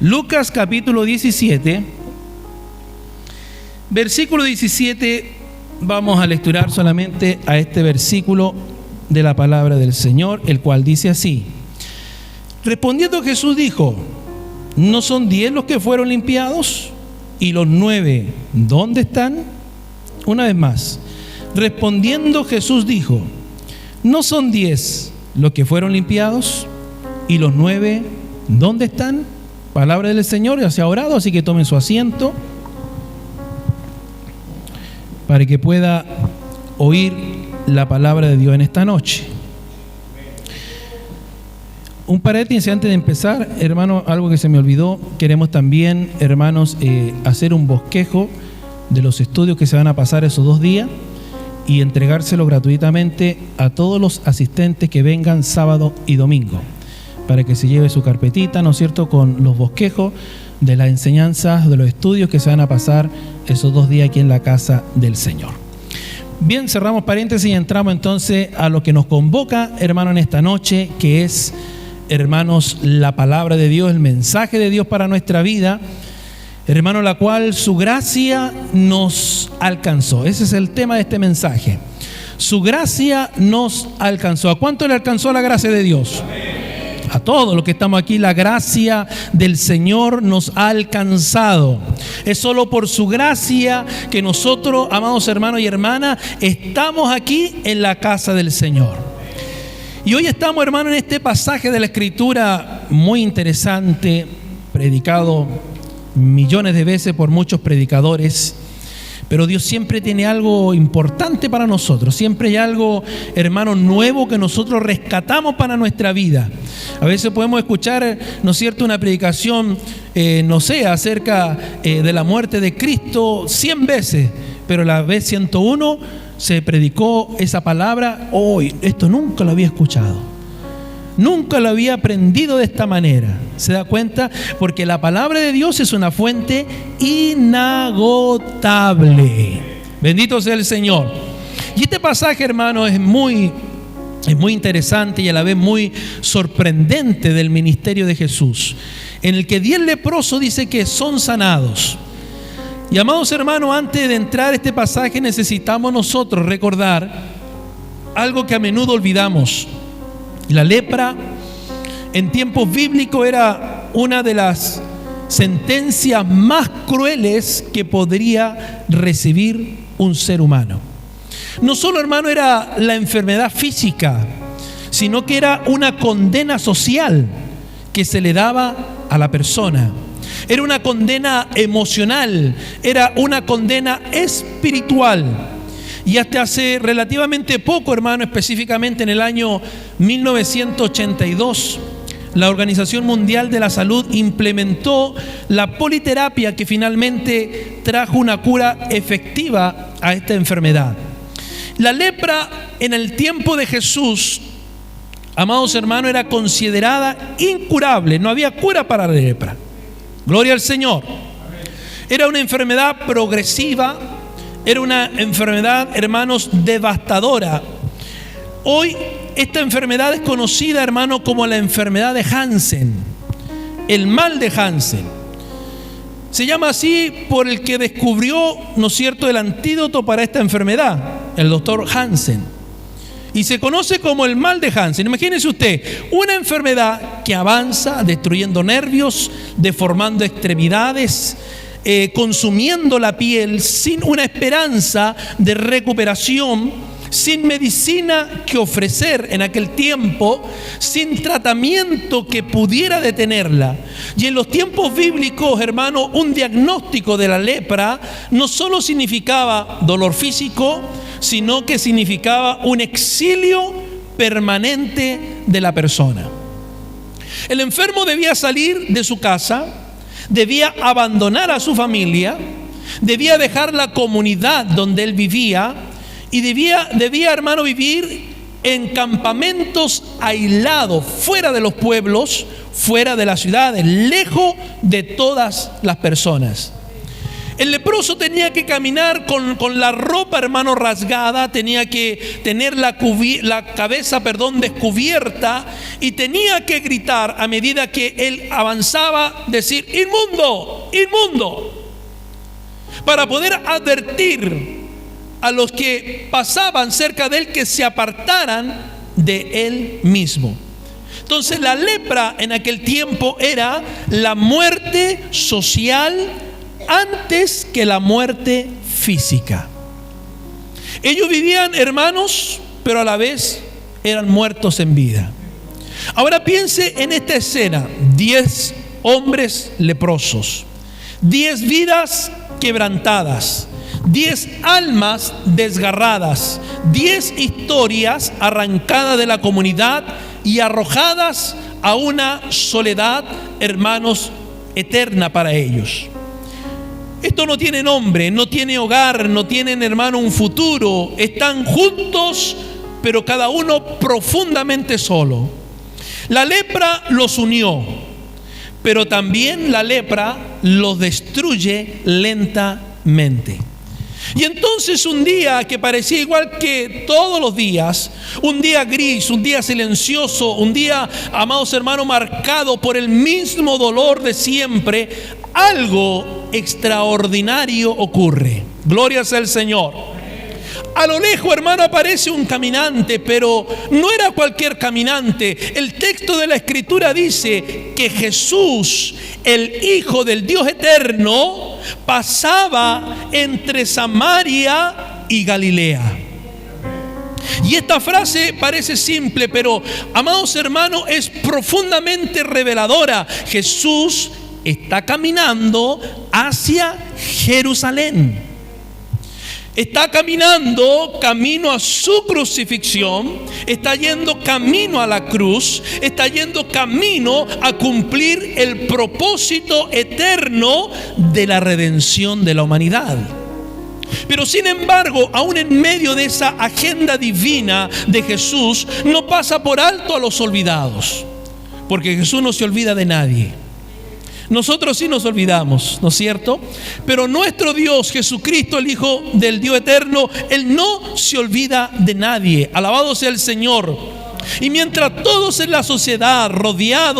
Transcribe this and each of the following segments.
Lucas capítulo 17, versículo 17, vamos a lecturar solamente a este versículo de la palabra del Señor, el cual dice así: respondiendo Jesús dijo: ¿no son 10 los que fueron limpiados? ¿Y los 9 dónde están? Una vez más, respondiendo Jesús dijo: ¿no son 10 los que fueron limpiados? ¿Y los 9 dónde están? Palabra del Señor. Ya se ha orado, así que tomen su asiento para que pueda oír la palabra de Dios en esta noche. Un paréntesis antes de empezar, hermano, algo que se me olvidó. Queremos también, hermanos, hacer un bosquejo de los estudios que se van a pasar esos 2 días y entregárselo gratuitamente a todos los asistentes que vengan sábado y domingo, para que se lleve su carpetita, ¿no es cierto?, con los bosquejos de las enseñanzas, de los estudios que se van a pasar esos 2 días aquí en la casa del Señor. Bien, cerramos paréntesis y entramos entonces a lo que nos convoca, hermano, en esta noche, que es, hermanos, la palabra de Dios, el mensaje de Dios para nuestra vida, hermano, la cual su gracia nos alcanzó. Ese es el tema de este mensaje. Su gracia nos alcanzó. ¿A cuánto le alcanzó la gracia de Dios? A todos los que estamos aquí, la gracia del Señor nos ha alcanzado. Es solo por su gracia que nosotros, amados hermanos y hermanas, estamos aquí en la casa del Señor. Y hoy estamos, hermanos, en este pasaje de la Escritura muy interesante, predicado millones de veces por muchos predicadores. Pero Dios siempre tiene algo importante para nosotros. Siempre hay algo, hermano, nuevo que nosotros rescatamos para nuestra vida. A veces podemos escuchar, ¿no es cierto?, una predicación, acerca de la muerte de Cristo 100 veces. Pero la vez 101 se predicó esa palabra. Hoy, esto nunca lo había escuchado. Nunca lo había aprendido de esta manera. ¿Se da cuenta? Porque la palabra de Dios es una fuente inagotable. Bendito sea el Señor. Y este pasaje, hermano, es muy interesante y a la vez muy sorprendente del ministerio de Jesús, en el que 10 leprosos dice que son sanados. Y amados hermanos, antes de entrar a este pasaje necesitamos nosotros recordar algo que a menudo olvidamos. La lepra en tiempos bíblicos era una de las sentencias más crueles que podría recibir un ser humano. No solo, hermano, era la enfermedad física, sino que era una condena social que se le daba a la persona. Era una condena emocional, era una condena espiritual. Y hasta hace relativamente poco, hermano, específicamente en el año 1982, la Organización Mundial de la Salud implementó la politerapia que finalmente trajo una cura efectiva a esta enfermedad. La lepra en el tiempo de Jesús, amados hermanos, era considerada incurable. No había cura para la lepra. Gloria al Señor. Era una enfermedad progresiva. Era una enfermedad, hermanos, devastadora. Hoy esta enfermedad es conocida, hermano, como la enfermedad de Hansen, el mal de Hansen. Se llama así por el que descubrió, ¿no es cierto?, el antídoto para esta enfermedad, el doctor Hansen. Y se conoce como el mal de Hansen. Imagínese usted, una enfermedad que avanza destruyendo nervios, deformando extremidades, consumiendo la piel, sin una esperanza de recuperación, sin medicina que ofrecer en aquel tiempo, sin tratamiento que pudiera detenerla. Y en los tiempos bíblicos, hermano, un diagnóstico de la lepra no solo significaba dolor físico, sino que significaba un exilio permanente de la persona. El enfermo debía salir de su casa, debía abandonar a su familia, debía dejar la comunidad donde él vivía y debía, hermano, vivir en campamentos aislados, fuera de los pueblos, fuera de las ciudades, lejos de todas las personas. El leproso tenía que caminar con la ropa, hermano, rasgada, tenía que tener la cabeza, descubierta, y tenía que gritar a medida que él avanzaba, decir: inmundo, inmundo, para poder advertir a los que pasaban cerca de él que se apartaran de él mismo. Entonces la lepra en aquel tiempo era la muerte social antes que la muerte física. Ellos vivían, hermanos, pero a la vez eran muertos en vida. Ahora piense en esta escena: 10 hombres leprosos, 10 vidas quebrantadas, 10 almas desgarradas, 10 historias arrancadas de la comunidad y arrojadas a una soledad, hermanos, eterna para ellos. Esto no tiene nombre, no tiene hogar, no tienen, hermano, un futuro. Están juntos, pero cada uno profundamente solo. La lepra los unió, pero también la lepra los destruye lentamente. Y entonces un día que parecía igual que todos los días, un día gris, un día silencioso, un día, amados hermanos, marcado por el mismo dolor de siempre, algo extraordinario ocurre. Gloria sea el Señor. A lo lejos, hermano, aparece un caminante, pero no era cualquier caminante. El texto de la Escritura dice que Jesús, el Hijo del Dios eterno, pasaba entre Samaria y Galilea. Y esta frase parece simple, pero, amados hermanos, es profundamente reveladora. Jesús está caminando hacia Jerusalén. Está caminando camino a su crucifixión, está yendo camino a la cruz, está yendo camino a cumplir el propósito eterno de la redención de la humanidad. Pero sin embargo, aún en medio de esa agenda divina de Jesús, no pasa por alto a los olvidados, porque Jesús no se olvida de nadie. Nosotros sí nos olvidamos, ¿no es cierto? Pero nuestro Dios, Jesucristo, el Hijo del Dios eterno, Él no se olvida de nadie. Alabado sea el Señor. Y mientras todos en la sociedad rodeaban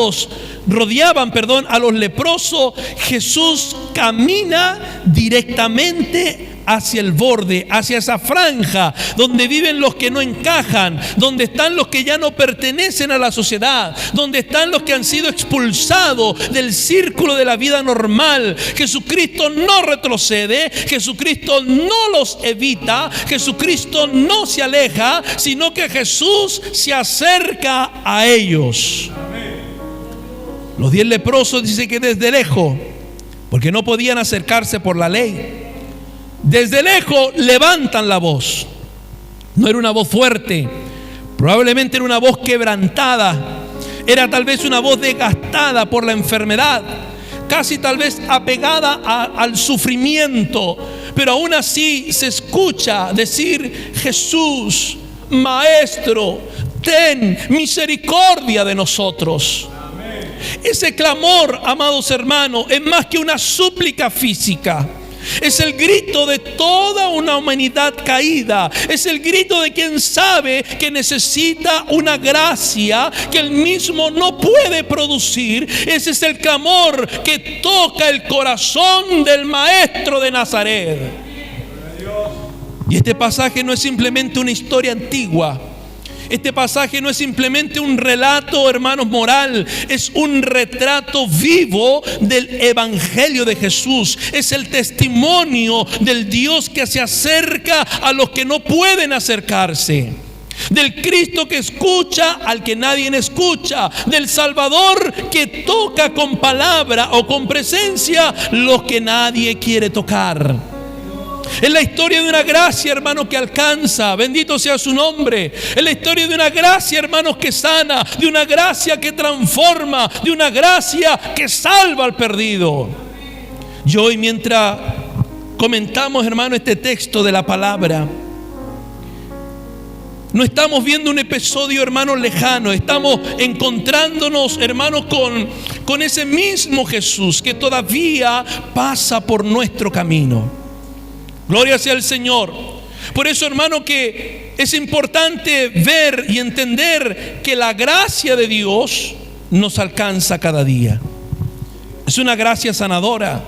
a los leprosos, Jesús camina directamente hacia el borde, hacia esa franja donde viven los que no encajan, donde están los que ya no pertenecen a la sociedad, donde están los que han sido expulsados del círculo de la vida normal. Jesucristo no retrocede, Jesucristo no los evita, Jesucristo no se aleja, sino que Jesús se acerca a ellos. Los 10 leprosos dice que desde lejos, porque no podían acercarse por la ley, desde lejos levantan la voz. No era una voz fuerte, probablemente era una voz quebrantada, era tal vez una voz desgastada por la enfermedad, casi tal vez apegada al sufrimiento, pero aún así se escucha decir: Jesús, Maestro, ten misericordia de nosotros. Ese clamor, amados hermanos, es más que una súplica física. Es el grito de toda una humanidad caída. Es el grito de quien sabe que necesita una gracia que él mismo no puede producir. Ese es el clamor que toca el corazón del Maestro de Nazaret. Y este pasaje no es simplemente una historia antigua. Este pasaje no es simplemente un relato, hermanos, moral. Es un retrato vivo del Evangelio de Jesús. Es el testimonio del Dios que se acerca a los que no pueden acercarse. Del Cristo que escucha al que nadie escucha. Del Salvador que toca con palabra o con presencia los que nadie quiere tocar. Es la historia de una gracia, hermanos, que alcanza. Bendito sea su nombre. Es la historia de una gracia, hermanos, que sana. De una gracia que transforma. De una gracia que salva al perdido. Y hoy, mientras comentamos, hermano, este texto de la palabra, no estamos viendo un episodio, hermanos, lejano. Estamos encontrándonos, hermanos, con ese mismo Jesús que todavía pasa por nuestro camino. Gloria sea al Señor. Por eso, hermano, que es importante ver y entender que la gracia de Dios nos alcanza cada día. Es una gracia sanadora.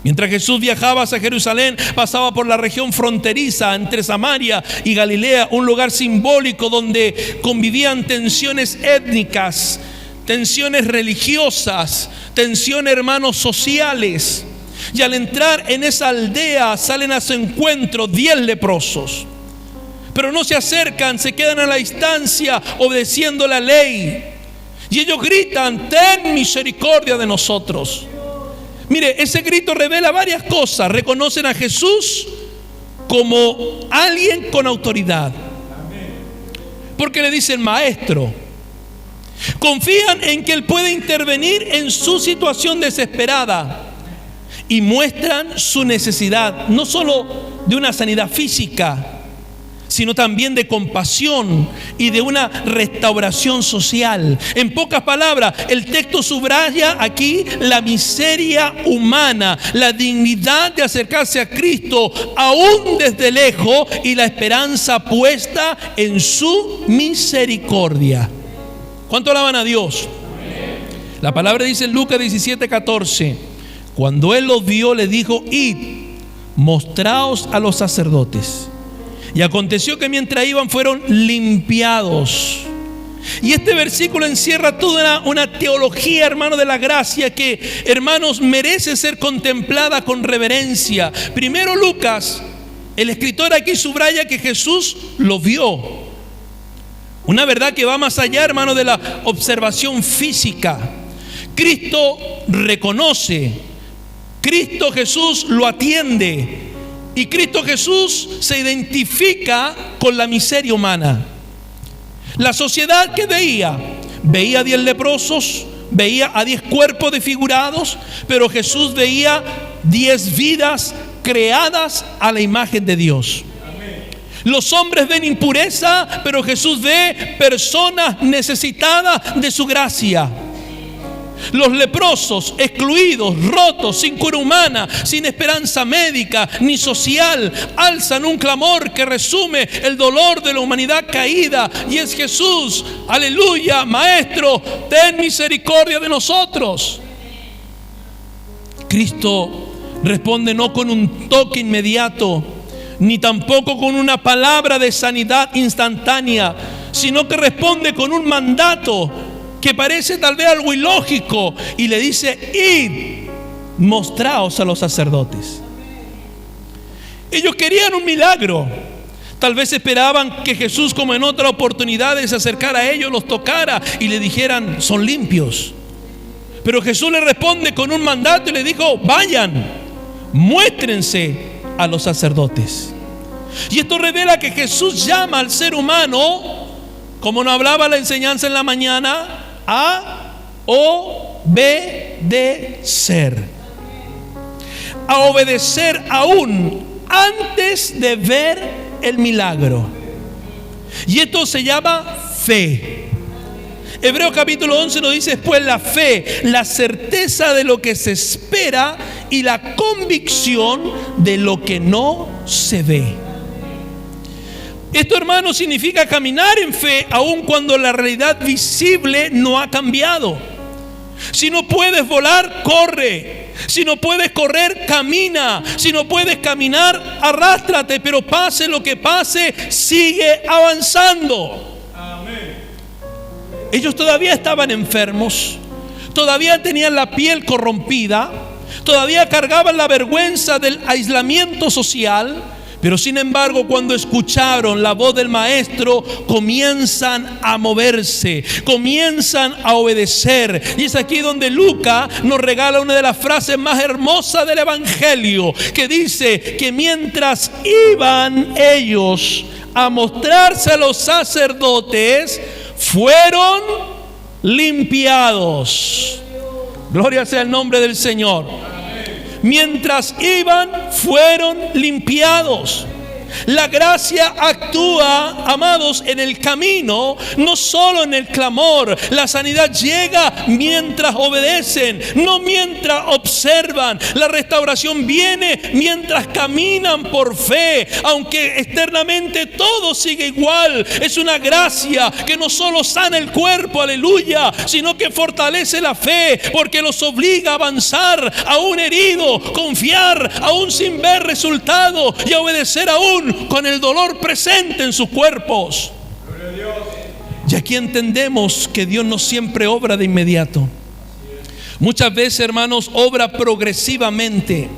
Mientras Jesús viajaba hacia Jerusalén, pasaba por la región fronteriza entre Samaria y Galilea, un lugar simbólico donde convivían tensiones étnicas, tensiones religiosas, tensiones, hermanos, sociales. Y al entrar en esa aldea salen a su encuentro 10 leprosos. Pero no se acercan, se quedan a la distancia obedeciendo la ley. Y ellos gritan: ten misericordia de nosotros. Mire, ese grito revela varias cosas. Reconocen a Jesús como alguien con autoridad, porque le dicen maestro. Confían en que Él puede intervenir en su situación desesperada. Y muestran su necesidad, no solo de una sanidad física, sino también de compasión y de una restauración social. En pocas palabras, el texto subraya aquí la miseria humana, la dignidad de acercarse a Cristo aún desde lejos y la esperanza puesta en su misericordia. ¿Cuánto alaban a Dios? La palabra dice en Lucas 17:14: cuando Él los vio, le dijo: id, mostraos a los sacerdotes. Y aconteció que mientras iban fueron limpiados. Y este versículo encierra toda una teología, hermano, de la gracia que, hermanos, merece ser contemplada con reverencia. Primero, Lucas, el escritor aquí subraya que Jesús lo vio. Una verdad que va más allá, hermano, de la observación física. Cristo reconoce, Cristo Jesús lo atiende. Y Cristo Jesús se identifica con la miseria humana. La sociedad que veía a 10 leprosos, veía a 10 cuerpos desfigurados, pero Jesús veía 10 vidas creadas a la imagen de Dios. Los hombres ven impureza, pero Jesús ve personas necesitadas de su gracia. Los leprosos, excluidos, rotos, sin cura humana, sin esperanza médica ni social, alzan un clamor que resume el dolor de la humanidad caída, y es Jesús: aleluya, maestro, ten misericordia de nosotros. Cristo responde no con un toque inmediato, ni tampoco con una palabra de sanidad instantánea, sino que responde con un mandato que parece tal vez algo ilógico, y le dice: id, mostraos a los sacerdotes. Ellos querían un milagro. Tal vez esperaban que Jesús, como en otras oportunidades, se acercara a ellos, los tocara y le dijeran: son limpios. Pero Jesús le responde con un mandato y le dijo: vayan, muéstrense a los sacerdotes. Y esto revela que Jesús llama al ser humano, como nos hablaba la enseñanza en la mañana, a obedecer. A obedecer aún antes de ver el milagro. Y esto se llama fe. Hebreos capítulo 11 nos dice después: la fe, la certeza de lo que se espera y la convicción de lo que no se ve. Esto, hermano, significa caminar en fe aun cuando la realidad visible no ha cambiado. Si no puedes volar, corre. Si no puedes correr, camina. Si no puedes caminar, arrástrate. Pero pase lo que pase, sigue avanzando. Amén. Ellos todavía estaban enfermos, todavía tenían la piel corrompida, todavía cargaban la vergüenza del aislamiento social. Pero sin embargo, cuando escucharon la voz del maestro, comienzan a moverse, comienzan a obedecer. Y es aquí donde Lucas nos regala una de las frases más hermosas del evangelio, que dice que mientras iban ellos a mostrarse a los sacerdotes, fueron limpiados. Gloria sea el nombre del Señor. Mientras iban, fueron limpiados. La gracia actúa, amados, en el camino, no solo en el clamor. La sanidad llega mientras obedecen, no mientras observan. La restauración viene mientras caminan por fe, aunque externamente todo sigue igual. Es una gracia que no solo sana el cuerpo, aleluya, sino que fortalece la fe, porque los obliga a avanzar aún herido, confiar aún sin ver resultado y a obedecer aún con el dolor presente en sus cuerpos. Y aquí entendemos que Dios no siempre obra de inmediato. Muchas veces, hermanos, obra progresivamente,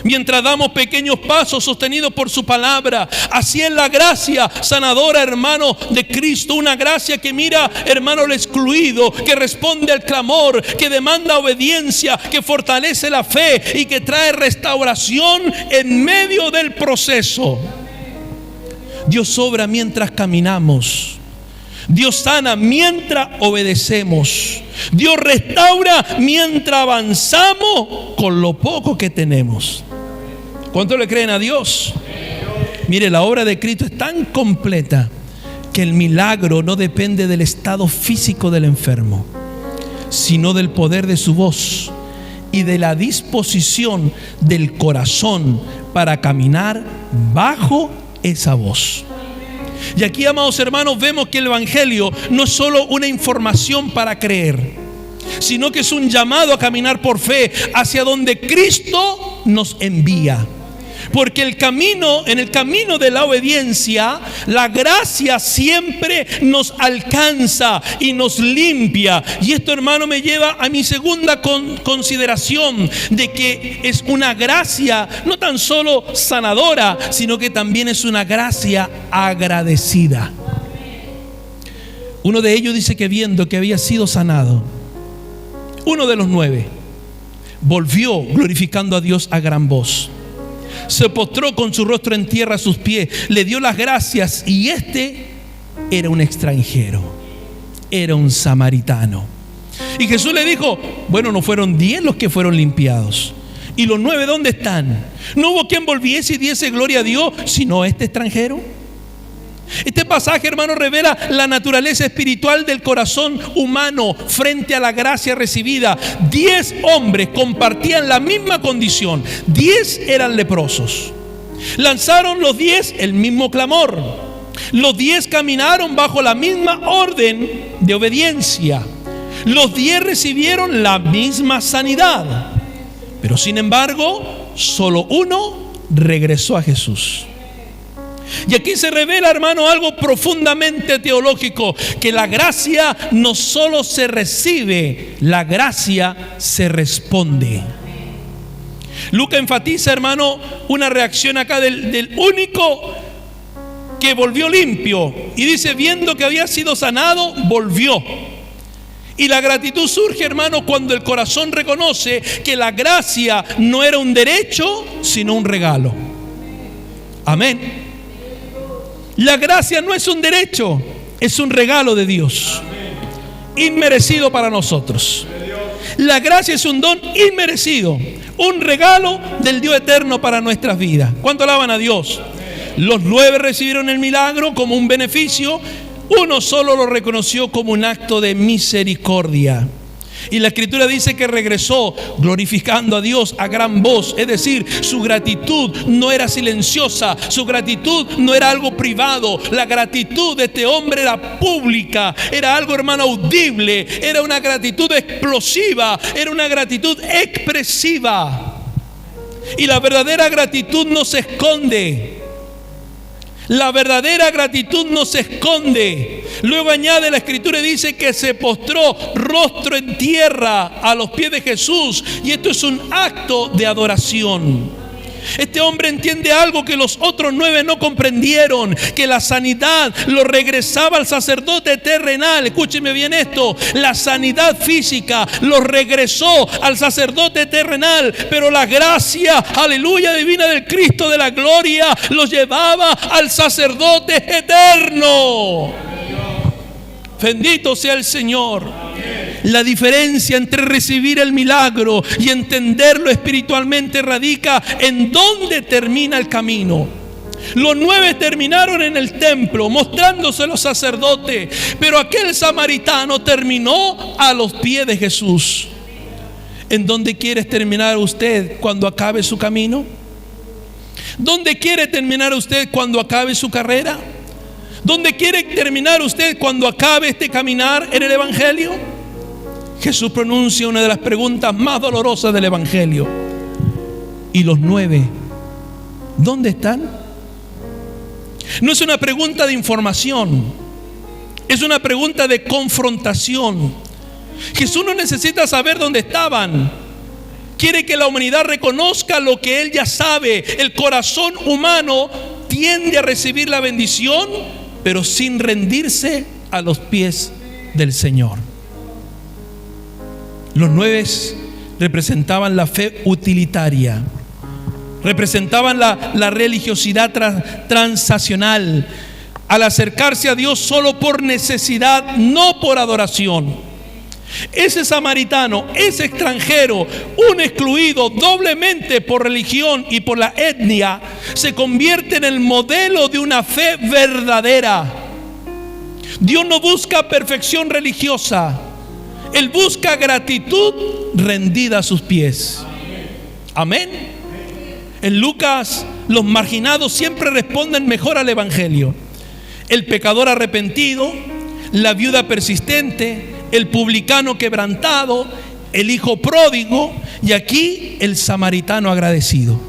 mientras damos pequeños pasos sostenidos por su palabra. Así es la gracia sanadora, hermano, de Cristo. Una gracia que mira, hermano, al excluido, que responde al clamor, que demanda obediencia, que fortalece la fe y que trae restauración en medio del proceso. Dios obra mientras caminamos. Dios sana mientras obedecemos. Dios restaura mientras avanzamos con lo poco que tenemos. ¿Cuánto le creen a Dios? Mire, la obra de Cristo es tan completa que el milagro no depende del estado físico del enfermo, sino del poder de su voz y de la disposición del corazón para caminar bajo esa voz. Y aquí, amados hermanos, vemos que el Evangelio no es solo una información para creer, sino que es un llamado a caminar por fe hacia donde Cristo nos envía. Porque en el camino de la obediencia, la gracia siempre nos alcanza y nos limpia. Y esto, hermano, me lleva a mi segunda consideración, de que es una gracia no tan solo sanadora, sino que también es una gracia agradecida. Uno de ellos dice que viendo que había sido sanado, uno de los 9 volvió glorificando a Dios a gran voz. Se postró con su rostro en tierra a sus pies, le dio las gracias, y este era un extranjero, era un samaritano. Y Jesús le dijo: bueno, no fueron 10 los que fueron limpiados, ¿y los 9 dónde están? ¿No hubo quien volviese y diese gloria a Dios, sino este extranjero? Este pasaje, hermano, revela la naturaleza espiritual del corazón humano frente a la gracia recibida. 10 hombres compartían la misma condición. 10 eran leprosos. Lanzaron los 10 el mismo clamor. Los 10 caminaron bajo la misma orden de obediencia. Los 10 recibieron la misma sanidad. Pero sin embargo, solo uno regresó a Jesús. Y aquí se revela, hermano, algo profundamente teológico: que la gracia no solo se recibe, la gracia se responde. Lucas enfatiza, hermano, una reacción acá del único que volvió limpio, y dice: viendo que había sido sanado, volvió. Y la gratitud surge, hermano, cuando el corazón reconoce que la gracia no era un derecho, sino un regalo. Amén. La gracia no es un derecho, es un regalo de Dios, inmerecido para nosotros. La gracia es un don inmerecido, un regalo del Dios eterno para nuestras vidas. ¿Cuánto alaban a Dios? Los 9 recibieron el milagro como un beneficio, uno solo lo reconoció como un acto de misericordia. Y la Escritura dice que regresó glorificando a Dios a gran voz. Es decir, su gratitud no era silenciosa, su gratitud no era algo privado. La gratitud de este hombre era pública, era algo, hermano, audible, era una gratitud explosiva, era una gratitud expresiva. Y la verdadera gratitud no se esconde. La verdadera gratitud no se esconde. Luego añade la Escritura y dice que se postró rostro en tierra a los pies de Jesús. Y esto es un acto de adoración. Este hombre entiende algo que los otros 9 no comprendieron: que la sanidad lo regresaba al sacerdote terrenal. Escúcheme bien esto: la sanidad física lo regresó al sacerdote terrenal, pero la gracia, aleluya, divina del Cristo de la gloria lo llevaba al sacerdote eterno. Bendito sea el Señor. La diferencia entre recibir el milagro y entenderlo espiritualmente radica en dónde termina el camino. Los 9 terminaron en el templo, mostrándose a los sacerdotes, pero aquel samaritano terminó a los pies de Jesús. ¿En dónde quiere terminar usted cuando acabe su camino? ¿Dónde quiere terminar usted cuando acabe su carrera? ¿Dónde quiere terminar usted cuando acabe este caminar en el Evangelio? Jesús pronuncia una de las preguntas más dolorosas del Evangelio. ¿Y los 9? ¿Dónde están? No es una pregunta de información, es una pregunta de confrontación. Jesús no necesita saber dónde estaban. Quiere que la humanidad reconozca lo que Él ya sabe. El corazón humano tiende a recibir la bendición, pero sin rendirse a los pies del Señor. Los 9 representaban la fe utilitaria, representaban la religiosidad transaccional, al acercarse a Dios solo por necesidad, no por adoración. Ese samaritano, ese extranjero, un excluido doblemente por religión y por la etnia, se convierte en el modelo de una fe verdadera. Dios no busca perfección religiosa, Él busca gratitud rendida a sus pies. Amén. En Lucas, los marginados siempre responden mejor al Evangelio. El pecador arrepentido, la viuda persistente, el publicano quebrantado, el hijo pródigo, y aquí el samaritano agradecido.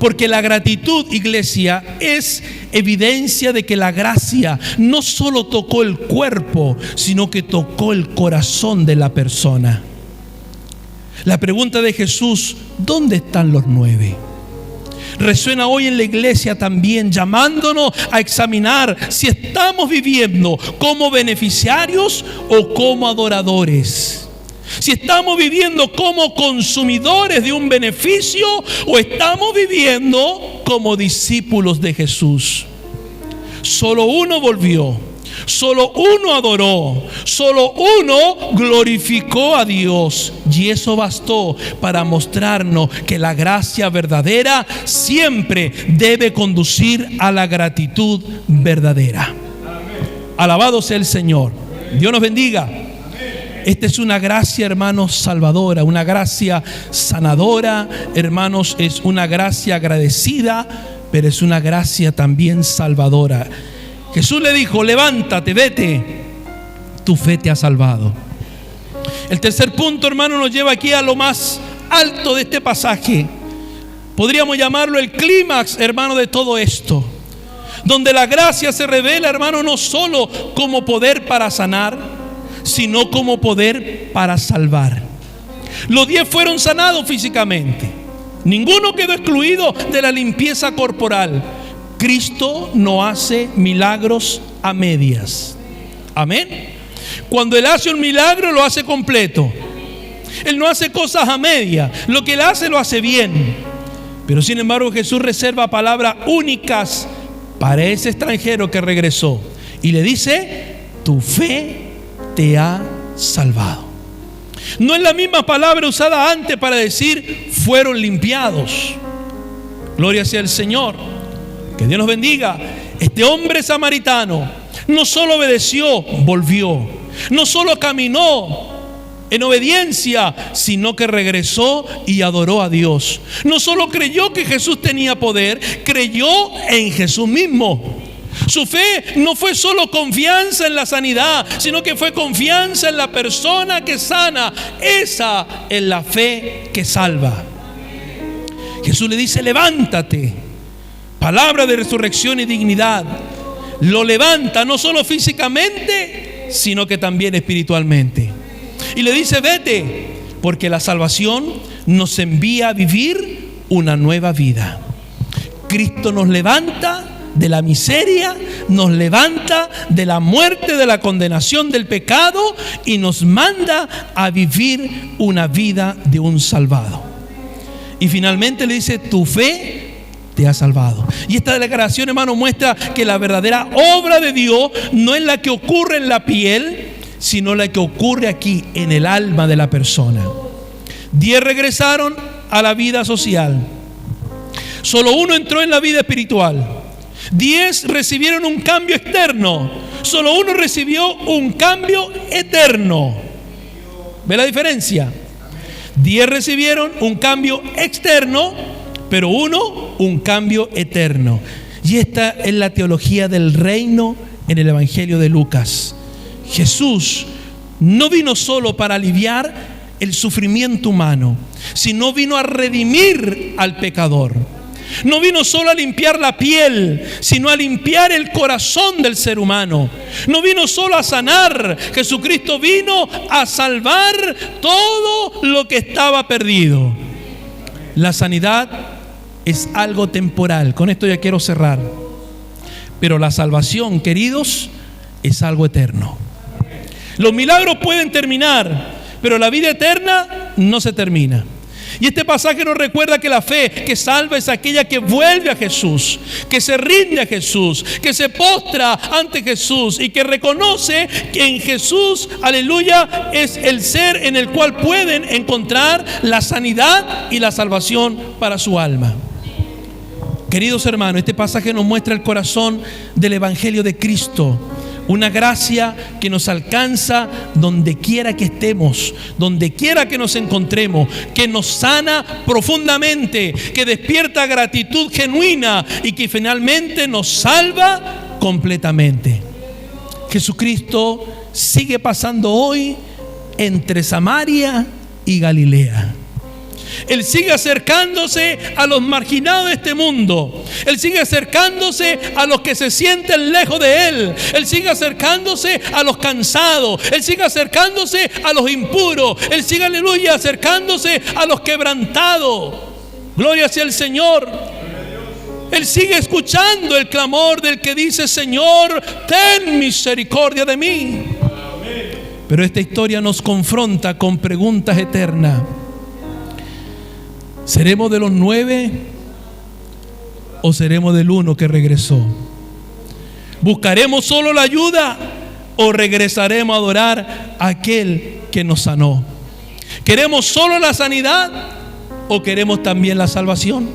Porque la gratitud, iglesia, es evidencia de que la gracia no solo tocó el cuerpo, sino que tocó el corazón de la persona. La pregunta de Jesús, ¿dónde están los 9? Resuena hoy en la iglesia también, llamándonos a examinar si estamos viviendo como beneficiarios o como adoradores. Si estamos viviendo como consumidores de un beneficio o estamos viviendo como discípulos de Jesús. Solo uno volvió, solo uno adoró, solo uno glorificó a Dios, y eso bastó para mostrarnos que la gracia verdadera siempre debe conducir a la gratitud verdadera. Alabado sea el Señor. Dios nos bendiga. Esta es una gracia, hermanos, salvadora, una gracia sanadora, hermanos, es una gracia agradecida, pero es una gracia también salvadora. Jesús le dijo: levántate, vete, tu fe te ha salvado. El tercer punto, hermano, nos lleva aquí a lo más alto de este pasaje. Podríamos llamarlo el clímax, hermano, de todo esto, donde la gracia se revela, hermano, no solo como poder para sanar, sino como poder para salvar. Los 10 fueron sanados físicamente. Ninguno quedó excluido de la limpieza corporal. Cristo no hace milagros a medias. Amén. Cuando Él hace un milagro, lo hace completo. Él no hace cosas a medias. Lo que Él hace, lo hace bien. Pero sin embargo, Jesús reserva palabras únicas para ese extranjero que regresó. Y le dice: tu fe te ha salvado. No es la misma palabra usada antes para decir fueron limpiados. Gloria sea el Señor. Que Dios nos bendiga. Este hombre samaritano no solo obedeció, volvió. No solo caminó en obediencia, sino que regresó y adoró a Dios. No solo creyó que Jesús tenía poder, creyó en Jesús mismo. Su fe no fue solo confianza en la sanidad, sino que fue confianza en la persona que sana. Esa es la fe que salva. Jesús le dice: levántate. Palabra de resurrección y dignidad. Lo levanta no solo físicamente, sino que también espiritualmente. Y le dice: vete, porque la salvación nos envía a vivir una nueva vida. Cristo nos levanta de la miseria, nos levanta de la muerte, de la condenación del pecado, y nos manda a vivir una vida de un salvado. Y finalmente le dice: tu fe te ha salvado. Y esta declaración, hermano, muestra que la verdadera obra de Dios no es la que ocurre en la piel, sino la que ocurre aquí en el alma de la persona. 10 regresaron a la vida social. Solo uno entró en la vida espiritual. 10 recibieron un cambio externo. Solo uno recibió un cambio eterno. ¿Ve la diferencia? 10 recibieron un cambio externo, pero uno un cambio eterno. Y esta es la teología del reino en el Evangelio de Lucas. Jesús no vino solo para aliviar el sufrimiento humano, sino vino a redimir al pecador. No vino solo a limpiar la piel, sino a limpiar el corazón del ser humano. No vino solo a sanar. Jesucristo vino a salvar todo lo que estaba perdido. La sanidad es algo temporal. Con esto ya quiero cerrar. Pero la salvación, queridos, es algo eterno. Los milagros pueden terminar, pero la vida eterna no se termina. Y este pasaje nos recuerda que la fe que salva es aquella que vuelve a Jesús, que se rinde a Jesús, que se postra ante Jesús y que reconoce que en Jesús, aleluya, es el ser en el cual pueden encontrar la sanidad y la salvación para su alma. Queridos hermanos, este pasaje nos muestra el corazón del Evangelio de Cristo. Una gracia que nos alcanza donde quiera que estemos, donde quiera que nos encontremos, que nos sana profundamente, que despierta gratitud genuina y que finalmente nos salva completamente. Jesucristo sigue pasando hoy entre Samaria y Galilea. Él sigue acercándose a los marginados de este mundo. Él sigue acercándose a los que se sienten lejos de Él. Él sigue acercándose a los cansados. Él sigue acercándose a los impuros. Él sigue, aleluya, acercándose a los quebrantados. Gloria sea el Señor. Él sigue escuchando el clamor del que dice: Señor, ten misericordia de mí. Pero esta historia nos confronta con preguntas eternas. ¿Seremos de los 9 o seremos del 1 que regresó? ¿Buscaremos solo la ayuda o regresaremos a adorar a aquel que nos sanó? ¿Queremos solo la sanidad o queremos también la salvación?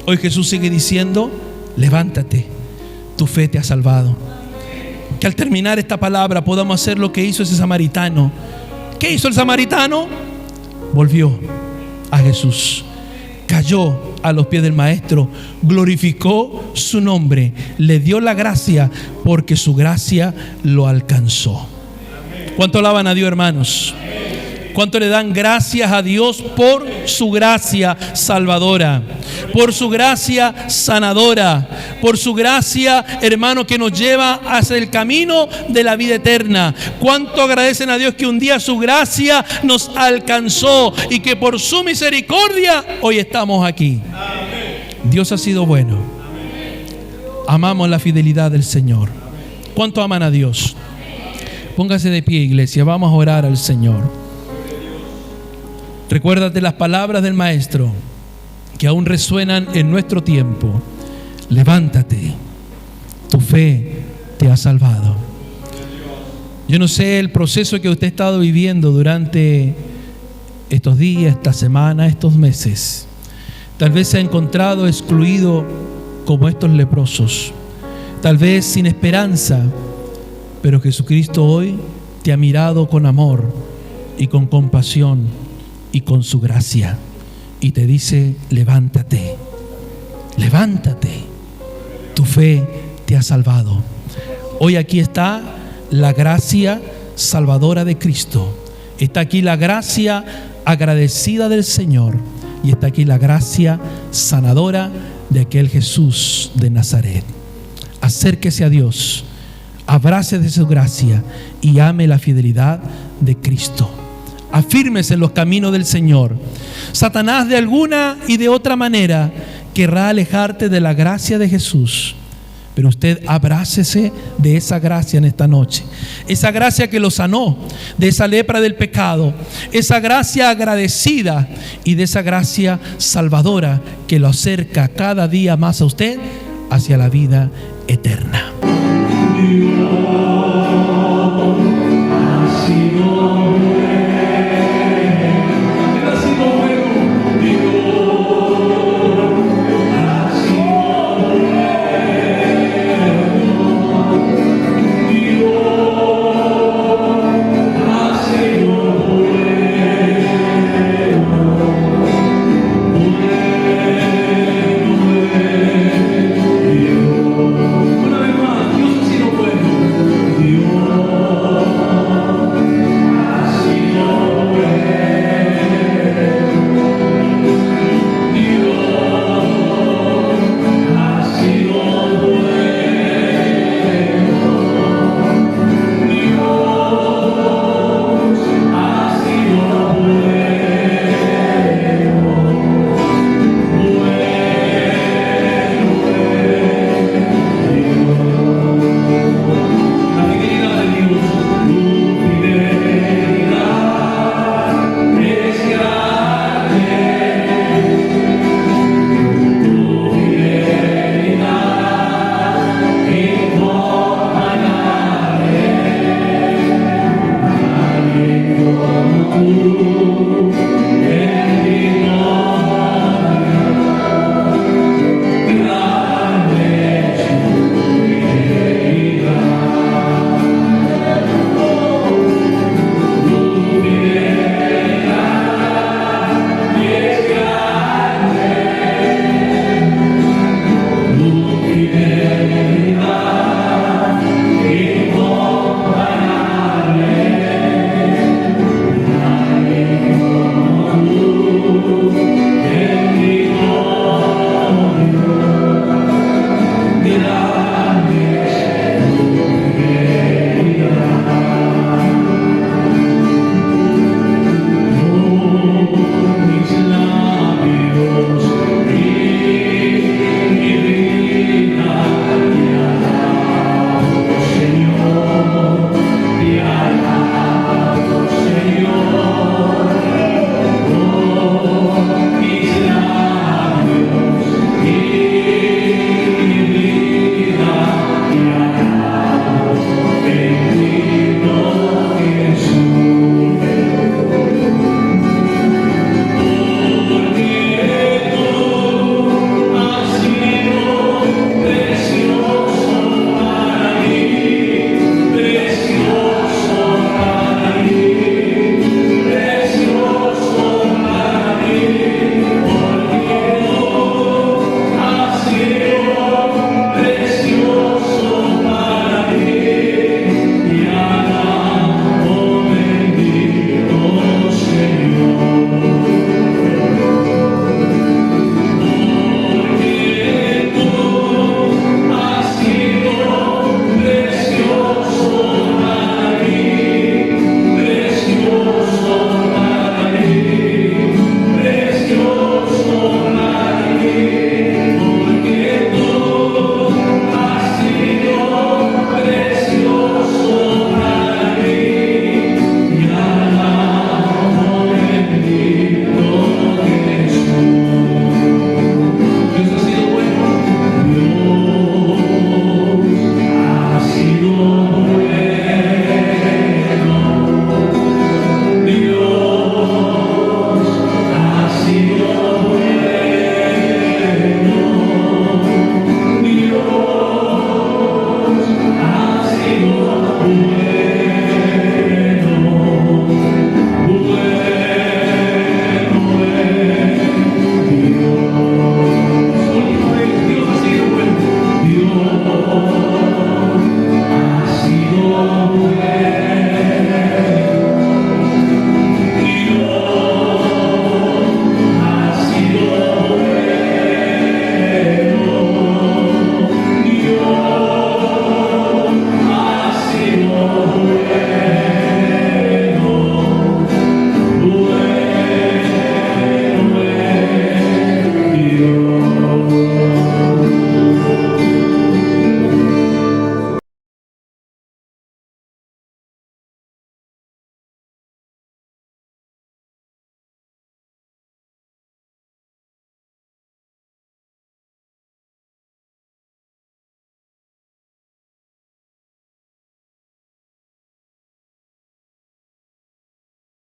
Hoy Jesús sigue diciendo: levántate, tu fe te ha salvado. Que al terminar esta palabra podamos hacer lo que hizo ese samaritano. ¿Qué hizo el samaritano? Volvió a Jesús, cayó a los pies del Maestro, glorificó su nombre, le dio la gracia porque su gracia lo alcanzó. ¿Cuánto alaban a Dios, hermanos? ¿Cuánto le dan gracias a Dios por su gracia salvadora, por su gracia sanadora, por su gracia, hermano, que nos lleva hacia el camino de la vida eterna? ¿Cuánto agradecen a Dios que un día su gracia nos alcanzó y que por su misericordia hoy estamos aquí? Dios ha sido bueno. Amamos la fidelidad del Señor. ¿Cuánto aman a Dios? Póngase de pie, iglesia, vamos a orar al Señor. Recuérdate las palabras del Maestro que aún resuenan en nuestro tiempo. Levántate, tu fe te ha salvado. Yo no sé el proceso que usted ha estado viviendo durante estos días, esta semana, estos meses. Tal vez se ha encontrado excluido como estos leprosos, tal vez sin esperanza, pero Jesucristo hoy te ha mirado con amor y con compasión y con su gracia, y te dice: levántate, levántate, tu fe te ha salvado. Hoy aquí está la gracia salvadora de Cristo, está aquí la gracia agradecida del Señor, y está aquí la gracia sanadora de aquel Jesús de Nazaret. Acérquese a Dios, abrace de su gracia y ame la fidelidad de Cristo. Afírmese en los caminos del Señor. Satanás de alguna y de otra manera querrá alejarte de la gracia de Jesús, pero usted abrácese de esa gracia en esta noche. Esa gracia que lo sanó de esa lepra del pecado, esa gracia agradecida y de esa gracia salvadora que lo acerca cada día más a usted hacia la vida eterna.